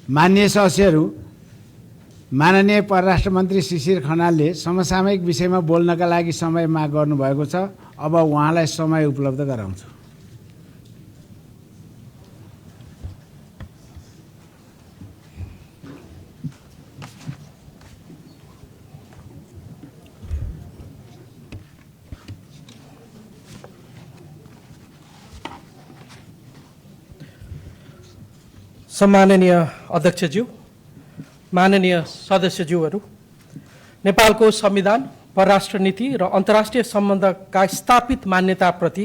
माननीय सदस्यहरू, माननीय परराष्ट्र मन्त्री शिशिर खनालले समसामयिक विषयमा बोल्नका लागि समय माग गर्नुभएको छ। अब उहाँलाई समय उपलब्ध गराउँछु। सम्माननीय अध्यक्षज्यू, माननीय सदस्यज्यूहरू, नेपालको संविधान, परराष्ट्र नीति र अन्तर्राष्ट्रिय सम्बन्धका स्थापित मान्यताप्रति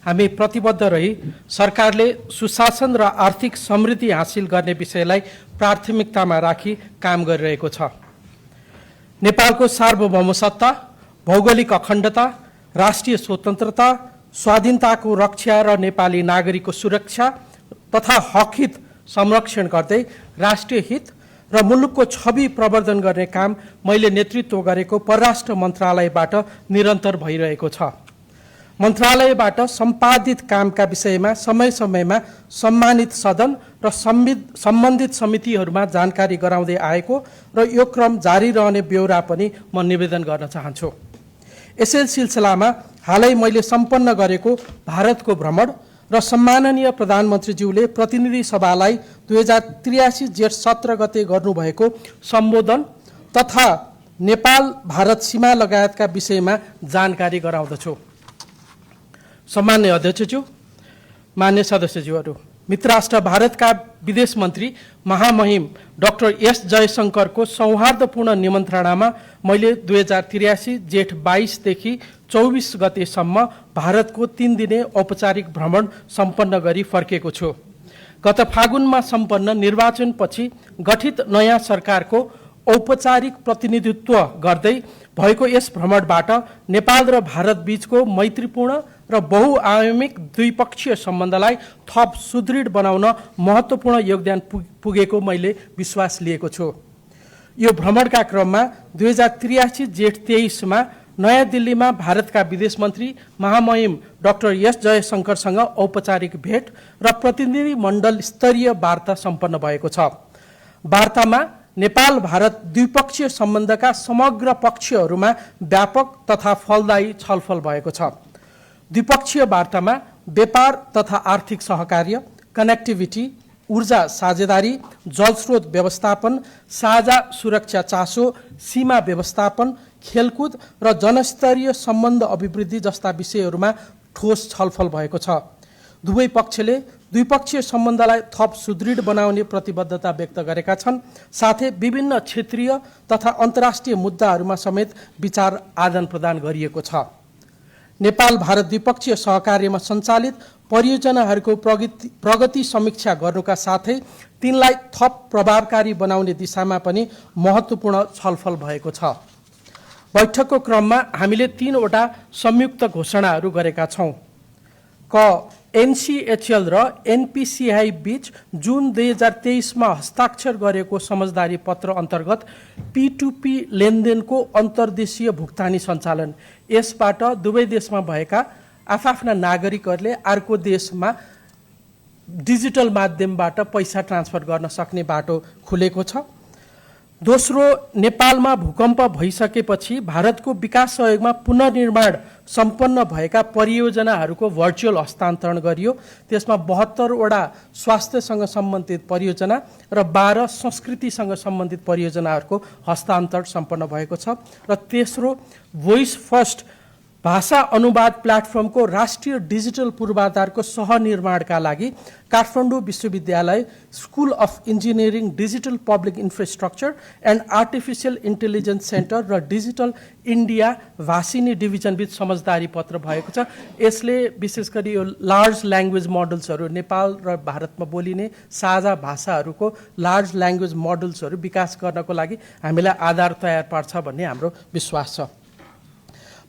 हामी प्रतिबद्ध रही सरकारले सुशासन र आर्थिक समृद्धि हासिल गर्ने विषयलाई प्राथमिकतामा राखी काम गरिरहेको छ। नेपालको सार्वभौम सत्ता, भौगोलिक अखण्डता, राष्ट्रिय स्वतन्त्रता, स्वाधीनताको रक्षा र नेपाली नागरिकको सुरक्षा तथा हकहित संरक्षण गर्दै राष्ट्रिय हित र मुलुकको छवि प्रवर्धन गर्ने काम मैले नेतृत्व गरेको परराष्ट्र मन्त्रालयबाट निरन्तर भइरहेको छ। मन्त्रालयबाट सम्पादित कामका विषयमा समय समयमा सम्मानित सदन र सम्बन्धित समितिहरूमा जानकारी गराउँदै आएको र यो क्रम जारी रहने ब्यौरा पनि म निवेदन गर्न चाहन्छु। यसै सिलसिलामा हालै मैले सम्पन्न गरेको भारतको भ्रमण र सम्माननीय प्रधानमन्त्रीज्यूले प्रतिनिधि सभालाई 2083 जेठ 17 गते गर्नुभएको सम्बोधन तथा नेपाल भारत सीमा लगायतका विषयमा जानकारी गराउँदछु। सम्माननीय अध्यक्षज्यू, मान्य सदस्यज्यूहरू, मित्रराष्ट्र भारतका विदेश मन्त्री महामहिम डाक्टर एस जयशंकरको सौहार्दपूर्ण निमन्त्रणामा मैले 2083 जेठ 22 देखि 24 गतेसम्म भारतको 3 दिने औपचारिक भ्रमण सम्पन्न गरी फर्केको छु। गत फागुनमा सम्पन्न निर्वाचनपछि गठित नयाँ सरकारको औपचारिक प्रतिनिधित्व गर्दै भएको यस भ्रमणबाट नेपाल र भारत बीचको मैत्रीपूर्ण र बहुआयामिक द्विपक्षीय सम्बन्धलाई थप सुदृढ बनाउन महत्त्वपूर्ण योगदान पुगेको मैले विश्वास लिएको छु। यो भ्रमणका क्रममा 2083 जेठ 23 नयाँ दिल्लीमा भारतका विदेश मन्त्री महामहिम डाक्टर एस जयशंकरसँग औपचारिक भेट र प्रतिनिधि मण्डल स्तरीय वार्ता सम्पन्न भएको छ। वार्तामा नेपाल भारत द्विपक्षीय सम्बन्धका समग्र पक्षहरूमा व्यापक तथा फलदायी छलफल भएको छ। द्विपक्षीय वार्तामा व्यापार तथा आर्थिक सहकार्य, कनेक्टिभिटी, ऊर्जा साझेदारी, जलस्रोत व्यवस्थापन, साझा सुरक्षा चासो, सीमा व्यवस्थापन, खेलकुद र जनस्तरीय सम्बन्ध अभिवृद्धि जस्ता विषयहरूमा ठोस छलफल भएको छ। दुवै पक्षले द्विपक्षीय सम्बन्धलाई थप सुदृढ बनाउने प्रतिबद्धता व्यक्त गरेका छन्। साथै विभिन्न क्षेत्रीय तथा अन्तर्राष्ट्रिय मुद्दाहरूमा समेत विचार आदान प्रदान गरिएको छ। नेपाल भारत द्विपक्षीय सहकार्यमा सञ्चालित परियोजनाहरूको प्रगति समीक्षा गर्नुका साथै तिनलाई थप प्रभावकारी बनाउने दिशामा पनि महत्त्वपूर्ण छलफल भएको छ। बैठकको क्रममा हामीले 3 वटा संयुक्त घोषणाहरू गरेका छौँ। एनसीएचएल र एनपीसीआई बीच जुन 2023 मा हस्ताक्षर गरेको समझदारी पत्र अन्तर्गत P2P लेनदेनको अन्तर्देशीय भुक्तानी सञ्चालन। यसबाट दुवै देशमा भएका आफ्ना नागरिकहरूले अर्को देशमा डिजिटल माध्यमबाट पैसा ट्रान्सफर गर्न सक्ने बाटो खुलेको छ। दोस्रो, नेपालमा भूकम्प भइसकेपछि भारतको विकास सहयोगमा पुनर्निर्माण सम्पन्न भएका परियोजनाहरूको भर्चुअल हस्तान्तरण गरियो। त्यसमा 72 वटा स्वास्थ्यसँग सम्बन्धित परियोजना र 12 संस्कृतिसँग सम्बन्धित परियोजनाहरूको हस्तान्तरण सम्पन्न भएको छ। र तेस्रो, भोइस फर्स्ट भाषा अनुवाद प्लेटफर्मको राष्ट्रिय डिजिटल पूर्वाधारको सहनिर्माणका लागि काठमाडौँ विश्वविद्यालय school of engineering digital public infrastructure and artificial intelligence centre र डिजिटल इन्डिया भाषिनी डिभिजनबीच समझदारी पत्र भएको छ। यसले विशेष गरी यो लार्ज ल्याङ्ग्वेज मोडल्सहरू, नेपाल र भारतमा बोलिने साझा भाषाहरूको लार्ज ल्याङ्ग्वेज मोडल्सहरू विकास गर्नको लागि हामीलाई आधार तयार पार्छ भन्ने हाम्रो विश्वास छ।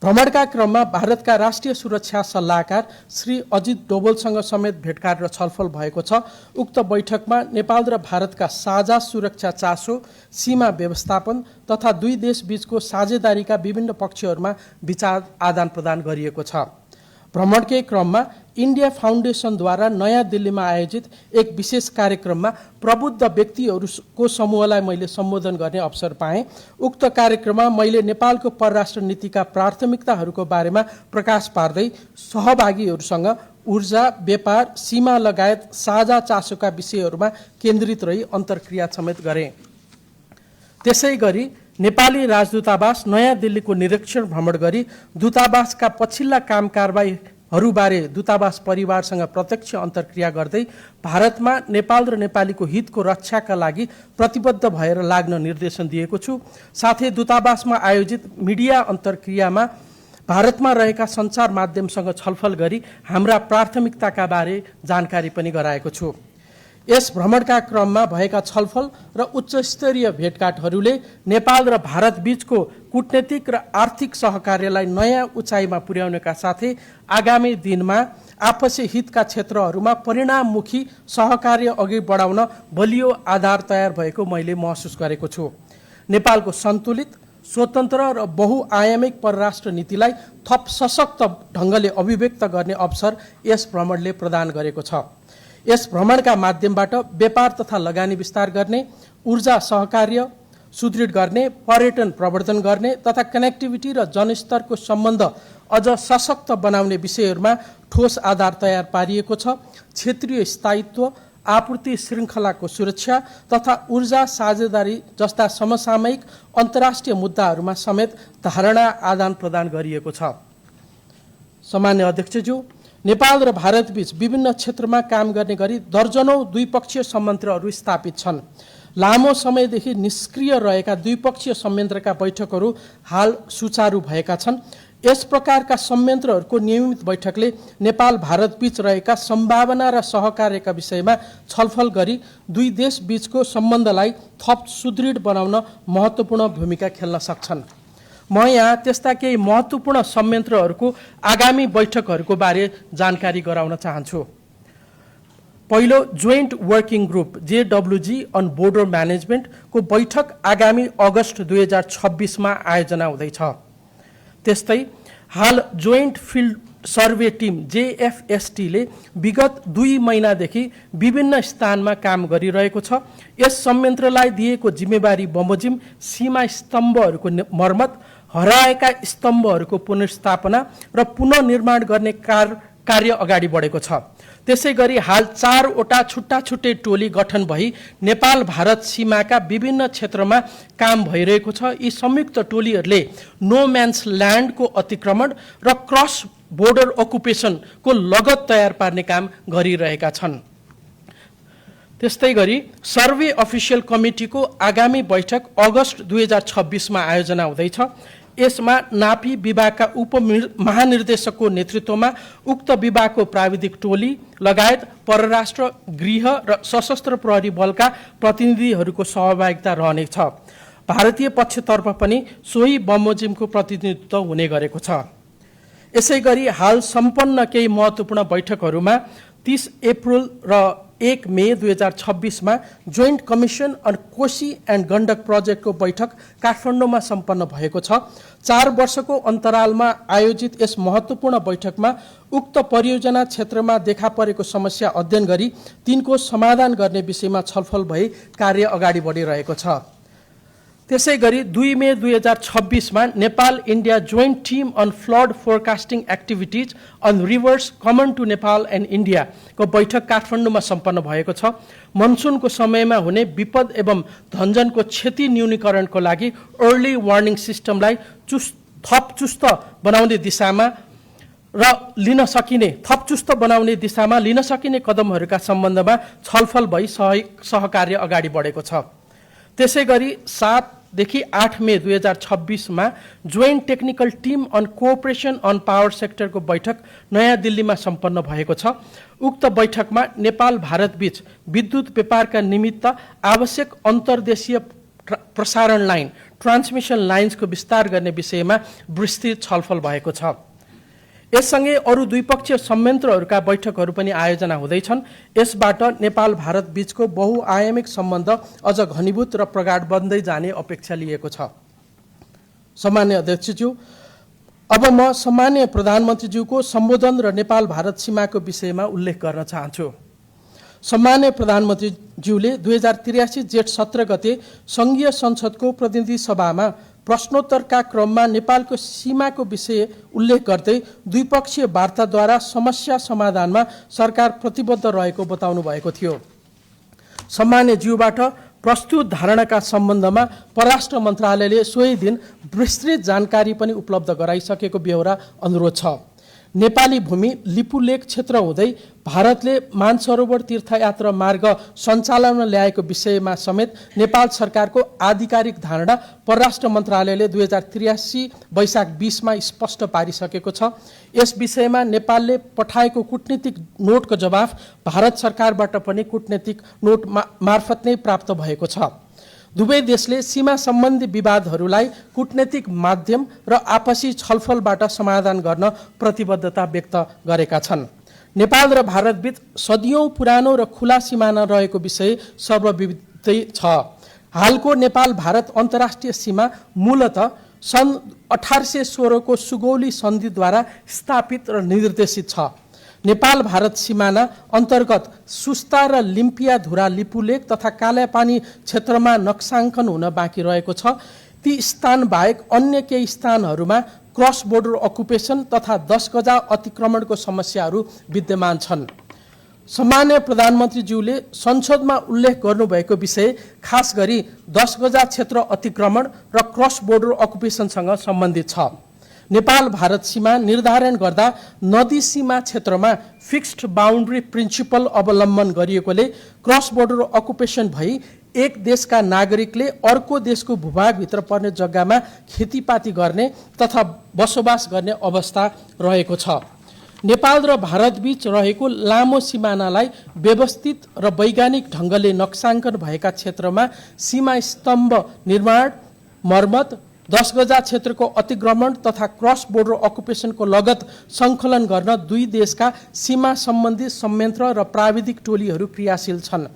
भ्रमणका क्रममा भारतका राष्ट्रिय सुरक्षा सल्लाहकार श्री अजित डोभालसँग समेत भेटघाट र छलफल भएको छ। उक्त बैठकमा नेपाल र भारतका साझा सुरक्षा चासो, सीमा व्यवस्थापन तथा दुई देश बीचको साझेदारीका विभिन्न पक्षहरूमा विचार आदान प्रदान गरिएको छ। भ्रमणकै क्रममा इन्डिया फाउन्डेसनद्वारा नयाँ दिल्लीमा आयोजित एक विशेष कार्यक्रममा प्रबुद्ध व्यक्तिहरूको समूहलाई मैले सम्बोधन गर्ने अवसर पाएँ। उक्त कार्यक्रममा मैले नेपालको परराष्ट्र नीतिका प्राथमिकताहरूको बारेमा प्रकाश पार्दै सहभागीहरूसँग ऊर्जा, व्यापार, सीमा लगायत साझा चासोका विषयहरूमा केन्द्रित रही अन्तर्क्रिया समेत गरेँ। त्यसै गरी नेपाली राजदूतावास नयाँ दिल्लीको निरीक्षण भ्रमण गरी दूतावासका पछिल्ला काम कारबाहीहरूबारे दूतावास परिवारसँग प्रत्यक्ष अन्तर्क्रिया गर्दै भारतमा नेपाल र नेपालीको हितको रक्षाका लागि प्रतिबद्ध भएर लाग्न निर्देशन दिएको छु। साथै दूतावासमा आयोजित मिडिया अन्तर्क्रियामा भारतमा रहेका सञ्चार माध्यमसँग छलफल गरी हाम्रा प्राथमिकताका बारे जानकारी पनि गराएको छु। यस भ्रमणका क्रममा भएका छलफल र उच्चस्तरीय भेटघाटहरूले नेपाल र भारत बीचको कूटनीतिक र आर्थिक सहकार्यलाई नयाँ उचाइमा पुर्याउनका साथै आगामी दिनमा आपसी हितका क्षेत्रहरूमा परिणाममुखी सहकार्य अघि बढाउन बलियो आधार तयार भएको मैले महसुस गरेको छु। नेपालको सन्तुलित, स्वतन्त्र र बहुआयामिक परराष्ट्र नीतिलाई थप सशक्त ढङ्गले अभिव्यक्त गर्ने अवसर यस भ्रमणले प्रदान गरेको छ। यस भ्रमणका माध्यमबाट व्यापार तथा लगानी विस्तार गर्ने, ऊर्जा सहकार्य सुदृढ गर्ने, पर्यटन प्रवर्धन गर्ने तथा कनेक्टिभिटी र जनस्तरको सम्बन्ध अझ सशक्त बनाउने विषयहरूमा ठोस आधार तयार पारिएको छ। क्षेत्रीय स्थायित्व, आपूर्ति श्रृङ्खलाको सुरक्षा तथा ऊर्जा साझेदारी जस्ता समसामयिक अन्तर्राष्ट्रिय मुद्दाहरूमा समेत धारणा आदान प्रदान गरिएको छ। सामान्य अध्यक्षज्यू, नेपाल र भारत बीच विभिन्न क्षेत्रमा काम गर्ने गरी दर्जनौं द्विपक्षीय संयन्त्रहरू स्थापित छन्। लामो समयदेखि निष्क्रिय रहेका द्विपक्षीय संयन्त्रका बैठकहरू हाल सुचारू भएका छन्। यस प्रकारका संयन्त्रहरूको नियमित बैठकले नेपाल भारत बीच रहेका सम्भावना र सहकार्यका विषयमा छलफल गरी दुई देश बीचको सम्बन्धलाई थप सुदृढ बनाउन महत्त्वपूर्ण भूमिका खेल्न सक्छन्। म यहाँ त्यस्ता केही महत्त्वपूर्ण संयन्त्रहरूको आगामी बैठकहरूको बारे जानकारी गराउन चाहन्छु। पहिलो, joint working group JWG on border म्यानेजमेन्टको बैठक आगामी अगस्त 2026 मा आयोजना हुँदैछ। त्यस्तै हाल joint field survey team JFST ले विगत 2 महिनादेखि विभिन्न स्थानमा काम गरिरहेको छ। यस संयन्त्रलाई दिएको जिम्मेवारी बमोजिम सीमा स्तम्भहरूको मर्मत, हराएका स्तम्भहरूको पुनर्स्थापना र पुनर्निर्माण गर्ने कार्य अगाडि बढेको छ। त्यसै गरी हाल 4 वटा छुट्टा छुट्टै टोली गठन भई नेपाल भारत सीमाका विभिन्न क्षेत्रमा काम भइरहेको छ। यी संयुक्त टोलीहरूले नो म्यान्स ल्यान्डको अतिक्रमण र क्रस बोर्डर अकुपेसनको लगत तयार पार्ने काम गरिरहेका छन्। त्यस्तै गरी सर्वे अफिसियल कमिटीको आगामी बैठक अगस्त 2026 मा आयोजना हुँदैछ। यसमा नापी विभागका उपमहानिर्देशकको नेतृत्वमा उक्त विभागको प्राविधिक टोली लगायत परराष्ट्र, गृह र सशस्त्र प्रहरी बलका प्रतिनिधिहरूको सहभागिता रहनेछ। भारतीय पक्षतर्फ पनि सोही बमोजिमको प्रतिनिधित्व हुने गरेको छ। यसै गरी हाल सम्पन्न केही महत्त्वपूर्ण बैठकहरूमा 30 अप्रिल र 1 मे 2026 मा joint commission on Koshi and Gandak प्रोजेक्टको बैठक काठमाडौँमा सम्पन्न भएको छ। 4 वर्षको अन्तरालमा आयोजित यस महत्त्वपूर्ण बैठकमा उक्त परियोजना क्षेत्रमा देखा परेको समस्या अध्ययन गरी तिनको समाधान गर्ने विषयमा छलफल भई कार्य अगाडि बढिरहेको छ। त्यसै गरी 2 मे 2026 मा Nepal India joint team on flood forecasting activities on rivers common to Nepal and India को बैठक काठमाडौँमा सम्पन्न भएको छ। मनसुनको समयमा हुने विपद एवं धनजनको क्षति न्यूनीकरणको लागि अर्ली वार्निङ सिस्टमलाई थप चुस्त बनाउने दिशामा लिन सकिने कदमहरूका सम्बन्धमा छलफल भई सहकार्य अगाडि बढेको छ। त्यसै गरी 7 देखि 8 मे 2026 मा joint technical team on cooperation on power सेक्टरको बैठक नयाँ दिल्लीमा सम्पन्न भएको छ। उक्त बैठकमा नेपाल भारत बीच विद्युत व्यापारका निमित्त आवश्यक अन्तर्देशीय प्रसारण लाइन ट्रान्समिसन लाइन्सको विस्तार गर्ने विषयमा विस्तृत छलफल भएको छ। यससँगै अरू द्विपक्षीय संयन्त्रहरूका बैठकहरू पनि आयोजना हुँदैछन्। यसबाट नेपाल भारत बीचको बहुआयामिक सम्बन्ध अझ घनीभूत र प्रगाढ बन्दै जाने अपेक्षा लिएको छ। सामान्य अध्यक्षज्यू, अब म सम्माननीय प्रधानमन्त्रीज्यूको सम्बोधन र नेपाल भारत सीमाको विषयमा उल्लेख गर्न चाहन्छु। सम्माननीय प्रधानमन्त्रीज्यूले 2083 जेठ 17 गते सङ्घीय संसदको प्रतिनिधि सभामा प्रश्नोत्तरका क्रममा नेपालको सीमाको विषय उल्लेख गर्दै द्विपक्षीय वार्ताद्वारा समस्या समाधानमा सरकार प्रतिबद्ध रहेको बताउनु भएको थियो। सम्माननीय ज्यूबाट प्रस्तुत धारणाका सम्बन्धमा परराष्ट्र मन्त्रालयले सोही दिन विस्तृत जानकारी पनि उपलब्ध गराइसकेको बेहोरा अनुरोध छ। नेपाली भूमि लिपुलेक क्षेत्र हुँदै भारतले मानसरोवर तीर्थयात्रा मार्ग सञ्चालनमा ल्याएको विषयमा समेत नेपाल सरकारको आधिकारिक धारणा परराष्ट्र मन्त्रालयले 2083 वैशाख 20 मा स्पष्ट पारिसकेको छ। यस विषयमा नेपालले पठाएको कूटनीतिक नोटको जवाफ भारत सरकारबाट पनि कूटनीतिक नोट मार्फत नै प्राप्त भएको छ। दुवै देशले सीमा सम्बन्धी विवादहरूलाई कूटनीतिक माध्यम र आपसी छलफलबाट समाधान गर्न प्रतिबद्धता व्यक्त गरेका छन्। नेपाल र भारतबीच सदियौं पुरानो र खुला सिमाना रहेको विषय सर्वविदितै छ। हालको नेपाल भारत अन्तर्राष्ट्रिय सीमा मूलतः सन् 1816 को सुगौली सन्धिद्वारा स्थापित र निर्देशित छ। नेपाल भारत सिमाना अन्तर्गत सुस्ता र लिम्पिया धुरा लिपुलेक तथा कालापानी क्षेत्रमा नक्साङ्कन हुन बाँकी रहेको छ। ती स्थान बाहेक अन्य केही स्थानहरूमा क्रस बोर्डर अकुपेसन तथा 10 गजा अतिक्रमणको समस्याहरू विद्यमान छन्। सम्माननीय प्रधानमन्त्रीज्यूले संसदमा उल्लेख गर्नुभएको विषय खास गरी 10 गजा क्षेत्र अतिक्रमण र क्रस बोर्डर अकुपेसनसँग सम्बन्धित छ। नेपाल भारत सीमा निर्धारण गर्दा नदी सीमा क्षेत्रमा फिक्स्ड बाउन्ड्री प्रिन्सिपल अवलम्बन गरिएकोले क्रस बोर्डर अकुपेसन भई एक देशका नागरिकले अर्को देशको भूभागभित्र पर्ने जग्गामा खेतीपाती गर्ने तथा बसोबास गर्ने अवस्था रहेको छ। नेपाल र भारतबीच रहेको लामो सिमानालाई व्यवस्थित र वैज्ञानिक ढङ्गले नक्साङ्कन भएका क्षेत्रमा सीमा स्तम्भ निर्माण, मर्मत, 10 गजा क्षेत्रको अतिक्रमण तथा क्रस बोर्डर अकुपेसनको लगत सङ्कलन गर्न दुई देशका सीमा सम्बन्धी संयन्त्र र प्राविधिक टोलीहरू क्रियाशील छन्।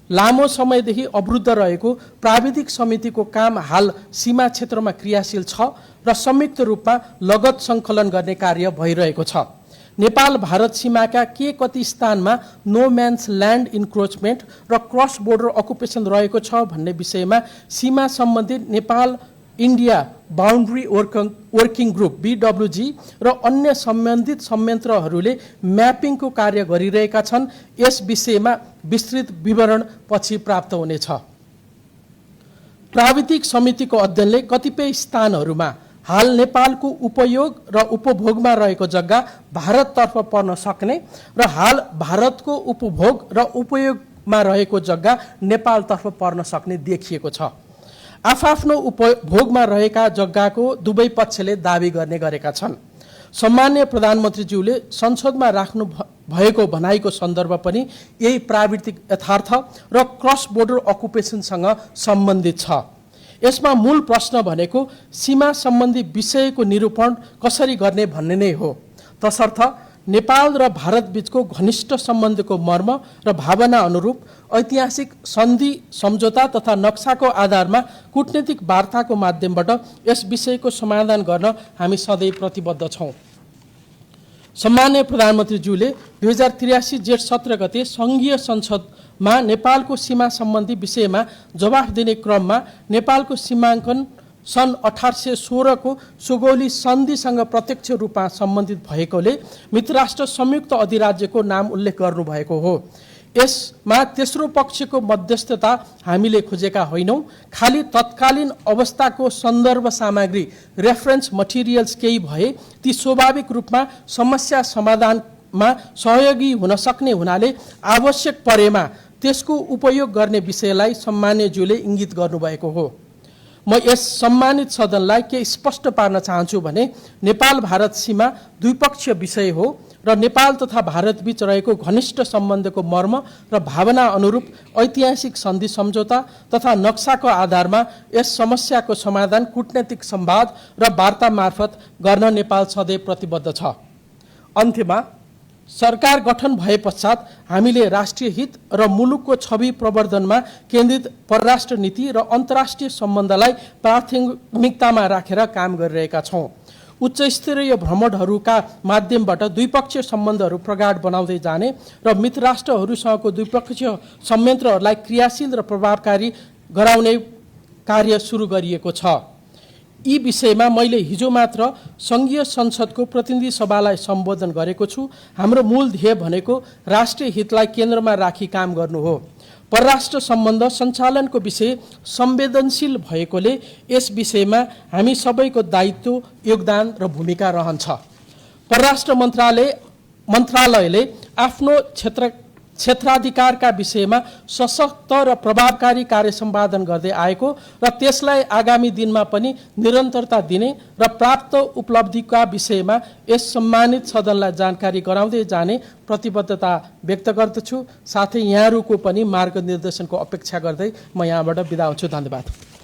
लामो समयदेखि अवरुद्ध रहेको प्राविधिक समितिको काम हाल सीमा क्षेत्रमा क्रियाशील छ र संयुक्त रूपमा लगत सङ्कलन गर्ने कार्य भइरहेको छ। नेपाल भारत सीमाका के कति स्थानमा नो म्यान्स ल्यान्ड इन्क्रोचमेन्ट र क्रस बोर्डर अकुपेसन रहेको छ भन्ने विषयमा सीमा सम्बन्धी Nepal India boundary working group BWG र अन्य सम्बन्धित संयन्त्रहरूले म्यापिङको कार्य गरिरहेका छन्। यस विषयमा विस्तृत विवरण पछि प्राप्त हुनेछ। प्राविधिक समितिको अध्ययनले कतिपय स्थानहरूमा हाल नेपालको उपयोग र उपभोगमा रहेको जग्गा भारततर्फ पर्न सक्ने र हाल भारतको उपभोग र उपयोगमा रहेको जग्गा नेपालतर्फ पर्न सक्ने देखिएको छ। आफआफ्नो उपभोगमा रहेका जग्गाको दुवै पक्षले दावी गर्ने गरेका छन्। सम्माननीय प्रधानमन्त्रीज्यूले संसदमा राख्नु भएको भनाइको सन्दर्भ पनि यही प्राविधिक यथार्थ र क्रस बोर्डर अकुपेसनसँग सम्बन्धित छ। यसमा मूल प्रश्न भनेको सीमा सम्बन्धी विषयको निरूपण कसरी गर्ने भन्ने नै हो। तसर्थ नेपाल र भारत बीचको घनिष्ठ सम्बन्धको मर्म र भावना अनुरूप ऐतिहासिक सन्धि सम्झौता तथा नक्साको आधारमा कूटनीतिक वार्ताको माध्यमबाट यस विषयको समाधान गर्न हामी सधैँ प्रतिबद्ध छौँ। सम्माननीय प्रधानमन्त्रीज्यूले 2083 जेठ 17 गते सङ्घीय संसदमा नेपालको सीमा सम्बन्धी विषयमा जवाफ दिने क्रममा नेपालको सीमाङ्कन सन् 1816 को सुगौली सन्धिसँग प्रत्यक्ष रूपमा सम्बन्धित भएकोले मित्रराष्ट्र संयुक्त अधिराज्यको नाम उल्लेख गर्नुभएको हो। यसमा तेस्रो पक्षको मध्यस्थता हामीले खोजेका होइनौँ। खाली तत्कालीन अवस्थाको सन्दर्भ सामग्री रेफरेन्स मटेरियल्स केही भए ती स्वाभाविक रूपमा समस्या समाधानमा सहयोगी हुन सक्ने हुनाले आवश्यक परेमा त्यसको उपयोग गर्ने विषयलाई सम्माननीयज्यूले इङ्गित गर्नुभएको हो। म यस सम्मानित सदनलाई के स्पष्ट पार्न चाहन्छु भने नेपाल भारत सीमा द्विपक्षीय विषय हो र नेपाल तथा भारत बीच रहेको घनिष्ठ सम्बन्धको मर्म र भावना अनुरूप ऐतिहासिक सन्धि सम्झौता तथा नक्साको आधारमा यस समस्याको समाधान कूटनीतिक संवाद र वार्ता मार्फत गर्न नेपाल सधैँ प्रतिबद्ध छ। अन्त्यमा सरकार गठन भए पश्चात हामीले राष्ट्रिय हित र मुलुकको छवि प्रवर्धनमा केन्द्रित परराष्ट्र नीति र अन्तर्राष्ट्रिय सम्बन्धलाई प्राथमिकतामा राखेर काम गरिरहेका छौँ। उच्च स्तरीय भ्रमणहरूका माध्यमबाट द्विपक्षीय सम्बन्धहरू प्रगाढ बनाउँदै जाने र मित्र राष्ट्रहरूसँगको द्विपक्षीय संयन्त्रहरूलाई क्रियाशील र प्रभावकारी गराउने कार्य सुरु गरिएको छ। यी विषयमा मैले हिजो मात्र सङ्घीय संसदको प्रतिनिधि सभालाई सम्बोधन गरेको छु। हाम्रो मूल ध्येय भनेको राष्ट्रिय हितलाई केन्द्रमा राखी काम गर्नु हो। परराष्ट्र सम्बन्ध सञ्चालनको विषय संवेदनशील भएकोले यस विषयमा हामी सबैको दायित्व, योगदान र भूमिका रहन्छ। परराष्ट्र मन्त्रालयले आफ्नो क्षेत्राधिकारका विषयमा सशक्त र प्रभावकारी कार्य सम्पादन गर्दै आएको र त्यसलाई आगामी दिनमा पनि निरन्तरता दिने र प्राप्त उपलब्धिका विषयमा यस सम्मानित सदनलाई जानकारी गराउँदै जाने प्रतिबद्धता व्यक्त गर्दछु। साथै यहाँहरूको पनि मार्गनिर्देशनको अपेक्षा गर्दै म यहाँबाट बिदा हुन्छु। धन्यवाद।